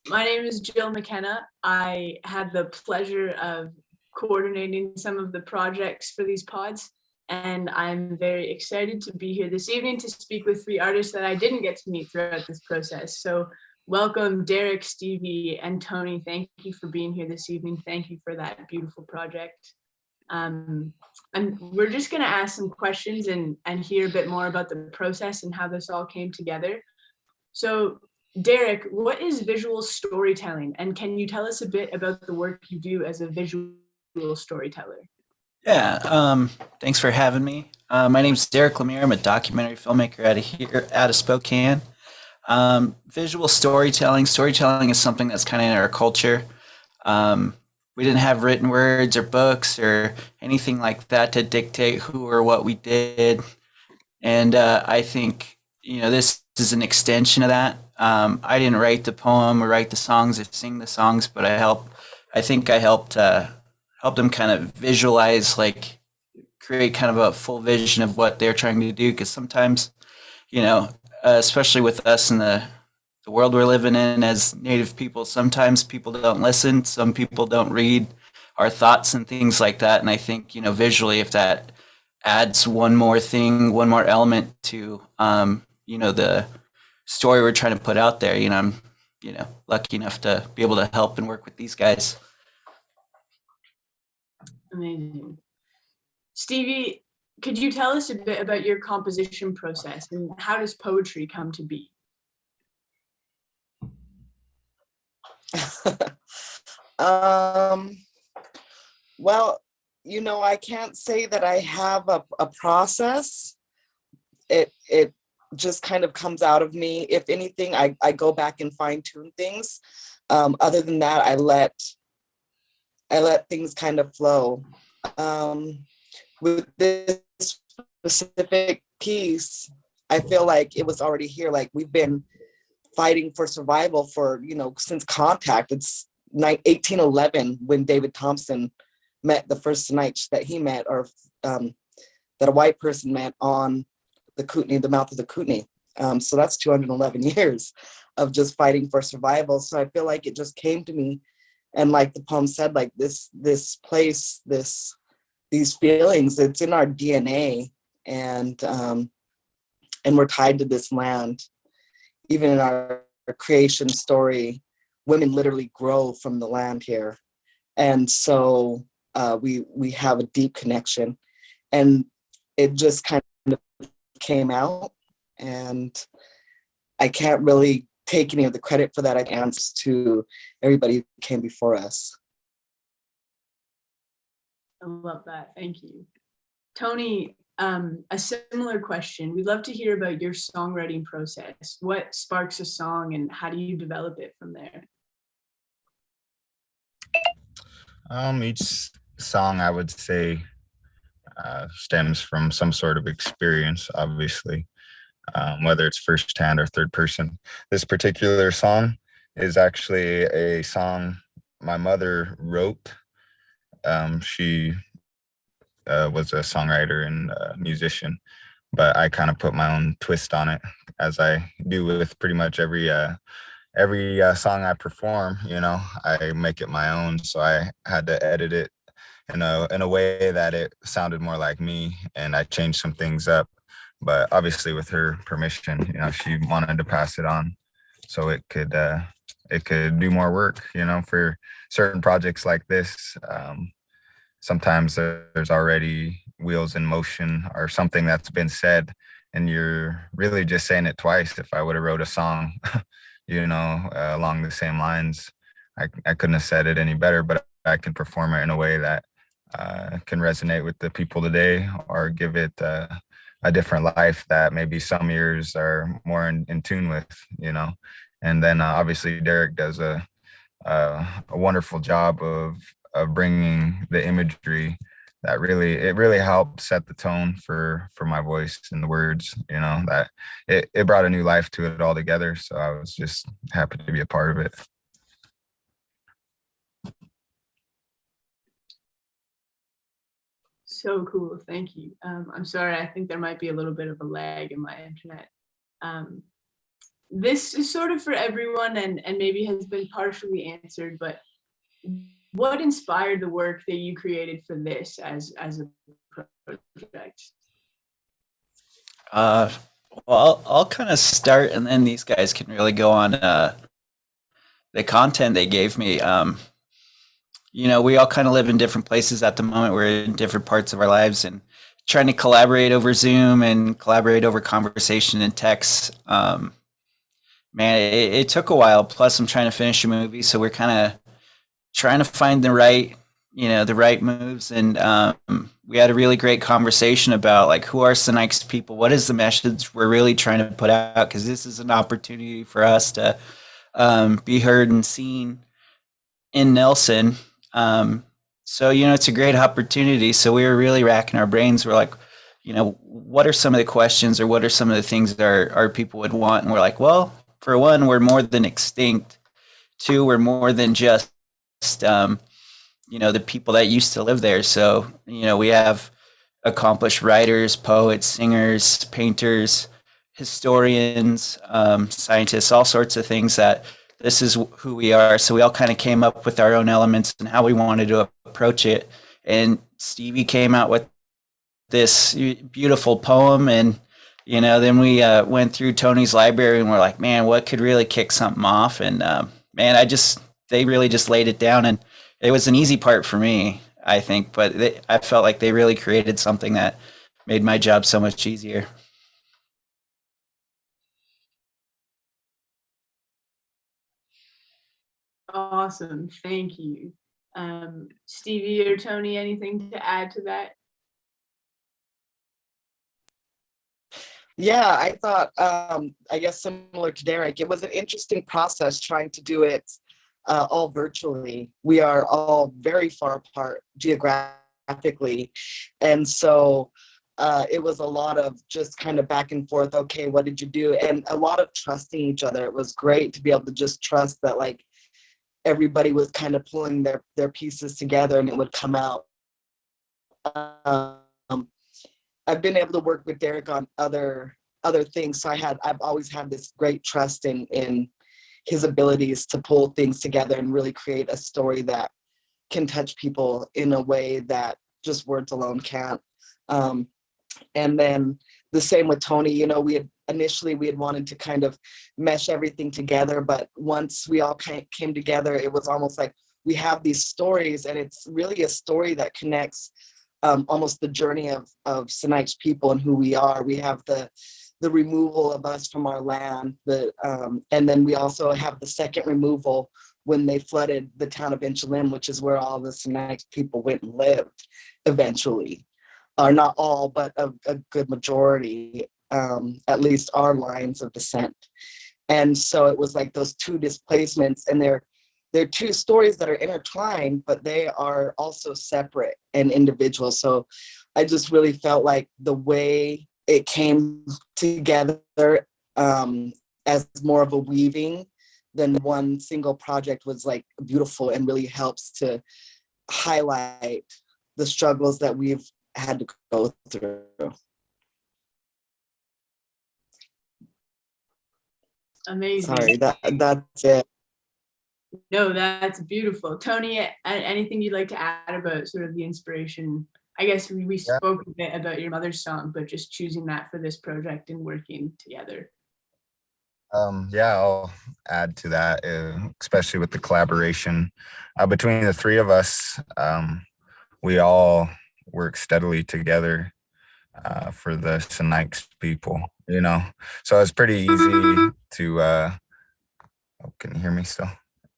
My name is Jill McKenna. I had the pleasure of coordinating some of the projects for these pods, and I'm very excited to be here this evening to speak with three artists that I didn't get to meet throughout this process. So welcome, Derrick, Stevie, and Tony. Thank you for being here this evening. Thank you for that beautiful project. And we're just going to ask some questions and hear a bit more about the process and how this all came together. So Derrick, what is visual storytelling? And can you tell us a bit about the work you do as a visual storyteller? Yeah, thanks for having me. My name's Derrick LaMere. I'm a documentary filmmaker out of Spokane. Visual storytelling is something that's kind of in our culture. We didn't have written words or books or anything like that to dictate who or what we did. And I think, this is an extension of that. I didn't write the poem or write the songs or sing the songs, but I think I helped them kind of visualize, like create kind of a full vision of what they're trying to do. Because sometimes, you know, especially with us in the world we're living in as Native people, sometimes people don't listen, some people don't read our thoughts and things like that. And I think, visually, if that adds one more thing, one more element to, the story we're trying to put out there, I'm, lucky enough to be able to help and work with these guys. Amazing. Stevie, could you tell us a bit about your composition process and how does poetry come to be? Well, I can't say that I have a process. It just kind of comes out of me. If anything, I go back and fine tune things. Other than that, I let things kind of flow. With this specific piece, I feel like it was already here. Like we've been fighting for survival for, since contact. It's 1811 when David Thompson met the first Saanich that he met, or that a white person met on the Kootenai, the mouth of the Kootenai. So that's 211 years of just fighting for survival. So I feel like it just came to me. And like the poem said, like this place, these feelings, it's in our DNA, and we're tied to this land. Even in our creation story, women literally grow from the land here, and so we have a deep connection, and it just kind of came out, and I can't really take any of the credit for that. I answer to everybody who came before us. I love that. Thank you. Tony, a similar question. We'd love to hear about your songwriting process. What sparks a song and how do you develop it from there? Each song, I would say, stems from some sort of experience, obviously, whether it's firsthand or third person. This particular song is actually a song my mother wrote. She was a songwriter and musician, but I kind of put my own twist on it, as I do with pretty much every song I perform. I make it my own, so I had to edit it in a way that it sounded more like me, and I changed some things up. But obviously, with her permission, she wanted to pass it on so it could do more work. For certain projects like this. Sometimes there's already wheels in motion or something that's been said, and you're really just saying it twice. If I would have wrote a song, along the same lines, I couldn't have said it any better, but I can perform it in a way that can resonate with the people today, or give it a different life that maybe some ears are more in tune with, And then obviously Derrick does a wonderful job of bringing the imagery that really helped set the tone for my voice and the words, that it brought a new life to it altogether. So I was just happy to be a part of it. So cool. Thank you. I'm sorry. I think there might be a little bit of a lag in my internet. this is sort of for everyone and maybe has been partially answered, but what inspired the work that you created for this as a project? Well, I'll kind of start, and then these guys can really go on the content they gave me. We all kind of live in different places at the moment. We're in different parts of our lives, and trying to collaborate over Zoom and collaborate over conversation and text. Man, it took a while. Plus, I'm trying to finish a movie, so we're kind of trying to find the right moves. And we had a really great conversation about like, who are the next people? What is the message we're really trying to put out? Because this is an opportunity for us to be heard and seen in Nelson. So, it's a great opportunity. So we were really racking our brains. We're like, what are some of the questions or what are some of the things that our people would want? And we're like, well, for one, we're more than extinct. Two, we're more than just, the people that used to live there. So, we have accomplished writers, poets, singers, painters, historians, scientists, all sorts of things that this is who we are. So we all kind of came up with our own elements and how we wanted to approach it. And Stevie came out with this beautiful poem. And, then we went through Tony's library and we're like, man, what could really kick something off? And man, they really just laid it down. And it was an easy part for me, I think, but I felt like they really created something that made my job so much easier. Awesome, thank you. Stevie or Tony, anything to add to that? Yeah, I thought, I guess similar to Derrick, it was an interesting process trying to do it all virtually. We are all very far apart geographically. And so it was a lot of just kind of back and forth. Okay, what did you do? And a lot of trusting each other. It was great to be able to just trust that like everybody was kind of pulling their pieces together and it would come out. I've been able to work with Derrick on other things. So I've always had this great trust in his abilities to pull things together and really create a story that can touch people in a way that just words alone can't. And then the same with Tony, we had wanted to kind of mesh everything together, but once we all came together, it was almost like we have these stories, and it's really a story that connects almost the journey of Sinai's people and who we are. We have the removal of us from our land, and then we also have the second removal when they flooded the town of Inchalim, which is where all the Sinai people went and lived eventually. Or not all, but a good majority, at least our lines of descent. And so it was like those two displacements, and they're two stories that are intertwined, but they are also separate and individual. So I just really felt like the way it came together as more of a weaving than one single project was like beautiful and really helps to highlight the struggles that we've had to go through. Amazing. Sorry, that's it. No, that's beautiful. Tony, anything you'd like to add about sort of the inspiration? I guess we spoke a bit about your mother's song, but just choosing that for this project and working together. Yeah, I'll add to that, especially with the collaboration between the three of us. We all work steadily together for the Sinai people, So it's pretty easy to. Can you hear me still?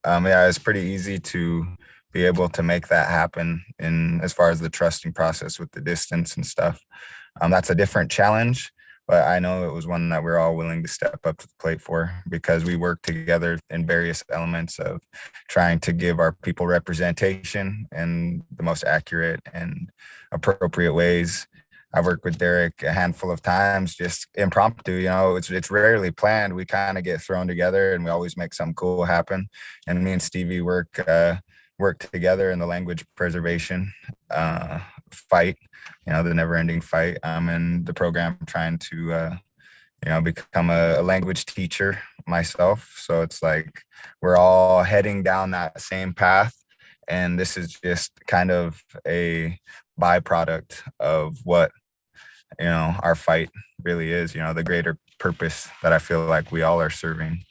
Yeah, it's pretty easy to be able to make that happen in as far as the trusting process with the distance and stuff. That's a different challenge, but I know it was one that we're all willing to step up to the plate for, because we work together in various elements of trying to give our people representation in the most accurate and appropriate ways. I've worked with Derrick a handful of times, just impromptu, it's rarely planned. We kind of get thrown together and we always make something cool happen. And me and Stevie work together in the language preservation fight, the never ending fight. I'm in the program trying to, become a language teacher myself. So it's like we're all heading down that same path. And this is just kind of a byproduct of what, our fight really is, the greater purpose that I feel like we all are serving.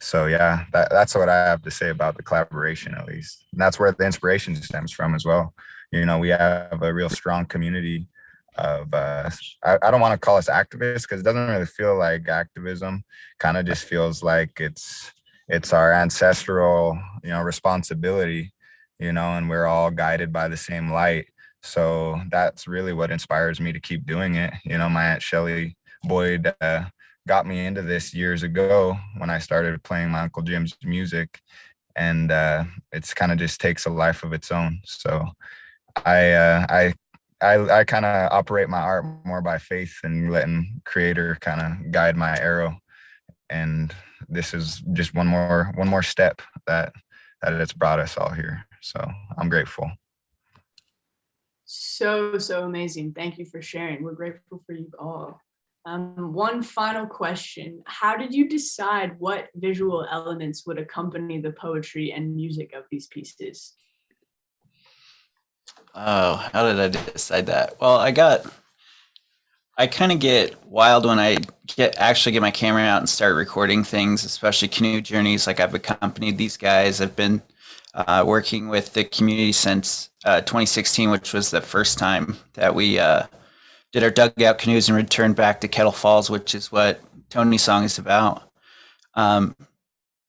So yeah, that's what I have to say about the collaboration, at least. And that's where the inspiration stems from as well. We have a real strong community of I don't want to call us activists, because it doesn't really feel like activism. Kind of just feels like it's our ancestral responsibility, and we're all guided by the same light. So that's really what inspires me to keep doing it. My Aunt Shelley Boyd got me into this years ago when I started playing my Uncle Jim's music, and it's kind of just takes a life of its own. So I kind of operate my art more by faith and letting Creator kind of guide my arrow. And this is just one more step that it's brought us all here. So I'm grateful. So amazing. Thank you for sharing. We're grateful for you all. One final question. How did you decide what visual elements would accompany the poetry and music of these pieces? Oh, how did I decide that? Well, I kind of get wild when I actually get my camera out and start recording things, especially canoe journeys. Like, I've accompanied these guys. I've been working with the community since 2016, which was the first time that we did our dugout canoes and returned back to Kettle Falls, which is what Tony's song is about.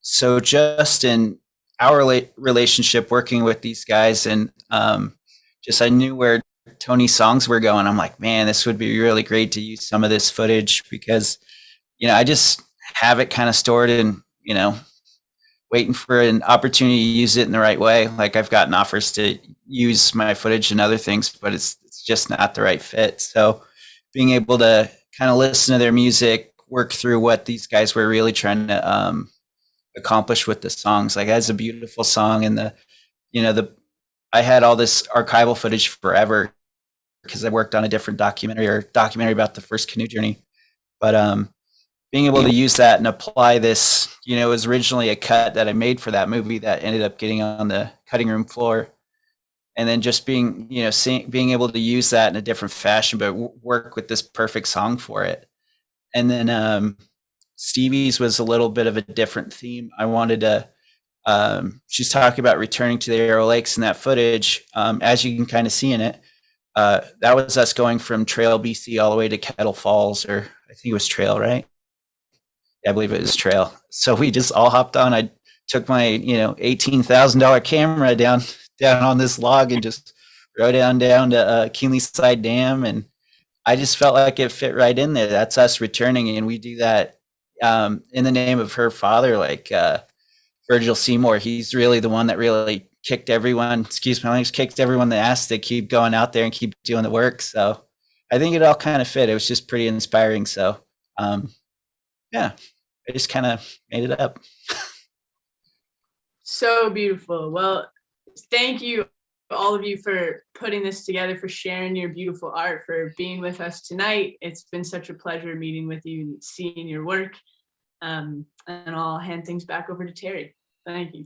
So just in our relationship working with these guys, and I knew where Tony's songs were going. I'm like, man, this would be really great to use some of this footage, because, I just have it kind of stored and, waiting for an opportunity to use it in the right way. Like, I've gotten offers to use my footage and other things, but it's just not the right fit. So being able to kind of listen to their music, work through what these guys were really trying to accomplish with the songs. Like, that's a beautiful song. And I had all this archival footage forever because I worked on a different documentary about the first canoe journey. But being able to use that and apply this, it was originally a cut that I made for that movie that ended up getting on the cutting room floor. And then just being able to use that in a different fashion, but work with this perfect song for it. And then Stevie's was a little bit of a different theme. I wanted to, she's talking about returning to the Arrow Lakes, and that footage, as you can kind of see in it, that was us going from Trail, BC, all the way to Kettle Falls, or I think it was Trail, right? Yeah, I believe it was Trail. So we just all hopped on. I took my, $18,000 camera down on this log and just rode down to Keenly Side Dam, and I just felt like it fit right in there. That's us returning, and we do that in the name of her father, like Virgil Seymour. He's really the one that really kicked everyone the ass to keep going out there and keep doing the work. So I think it all kind of fit. It was just pretty inspiring. So yeah, I just kind of made it up. So beautiful. Well, thank you, all of you, for putting this together, for sharing your beautiful art, for being with us tonight. It's been such a pleasure meeting with you and seeing your work. And I'll hand things back over to Terry. Thank you.